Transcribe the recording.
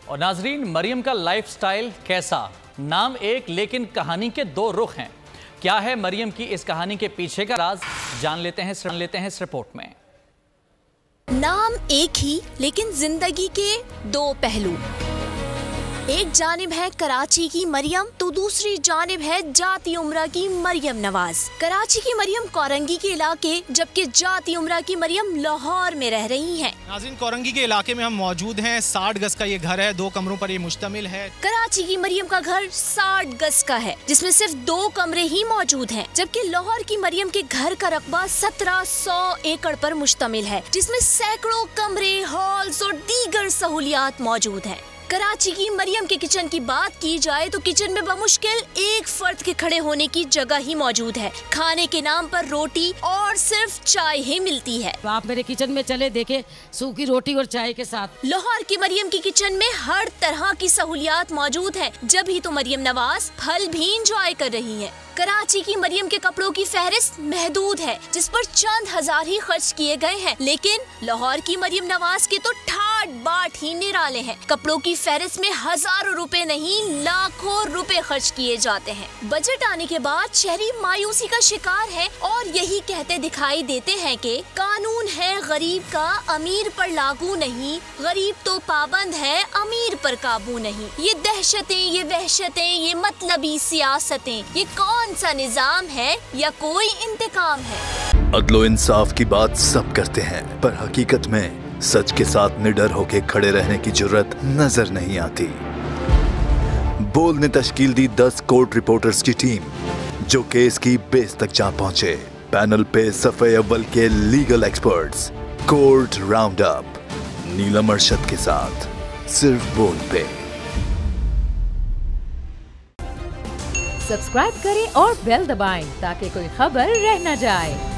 और नाजरीन, मरियम का लाइफस्टाइल कैसा? नाम एक लेकिन कहानी के दो रुख हैं। क्या है मरियम की इस कहानी के पीछे का राज? जान लेते हैं इस रिपोर्ट में। नाम एक ही लेकिन जिंदगी के दो पहलू। एक जानिब है कराची की मरियम तो दूसरी जानिब है जाती उम्रा की मरियम नवाज। कराची की मरियम कोरंगी के इलाके जबकि जाती उम्रा की मरियम लाहौर में रह रही हैं। नाज़रीन, कोरंगी के इलाके में हम मौजूद हैं। 60 गज का ये घर है, 2 कमरों पर ये मुश्तमिल है। कराची की मरियम का घर 60 गज का है जिसमें सिर्फ 2 कमरे ही मौजूद हैं, जबकि लाहौर की मरियम के घर का रकबा 1700 एकड़ पर मुश्तमिल है जिसमें सैकड़ों कमरे, हॉल्स और दीगर सहूलियात मौजूद हैं। कराची की मरियम के किचन की बात की जाए तो किचन में बमुश्किल एक फर्द के खड़े होने की जगह ही मौजूद है। खाने के नाम पर रोटी और सिर्फ चाय ही मिलती है। आप मेरे किचन में चले देखे, सूखी रोटी और चाय के साथ। लाहौर की मरियम की किचन में हर तरह की सहूलियात मौजूद है, जब ही तो मरियम नवाज फल भी इंजॉय कर रही है। कराची की मरियम के कपड़ों की फहरिस्त महदूद है जिस पर चंद हजार ही खर्च किए गए हैं, लेकिन लाहौर की मरियम नवाज के तो ठाट बाट ही निराले हैं। कपड़ों की फहरिस्त में हजारों रुपए नहीं लाखों रुपए खर्च किए जाते हैं। बजट आने के बाद शहरी मायूसी का शिकार है और यही कहते दिखाई देते हैं कि कानून है गरीब का, अमीर पर लागू नहीं, गरीब तो पाबंद है, अमीर पर काबू नहीं। ये दहशतें, ये वहशतें, ये मतलबी सियासतें, ये कौन सा निजाम है या कोई इंतकाम है? अदलो इंसाफ की बात सब करते हैं पर हकीकत में सच के साथ निडर होके खड़े रहने की जुर्रत नजर नहीं आती। बोल ने तश्कील दी 10 कोर्ट रिपोर्टर्स की टीम जो केस की बेस तक जा पहुंचे। पैनल पे सफे अव्वल के legal experts. Court round up Neelam Arshad के साथ सिर्फ बोल पे। सब्सक्राइब करें और बेल दबाएं ताकि कोई खबर रह न जाए।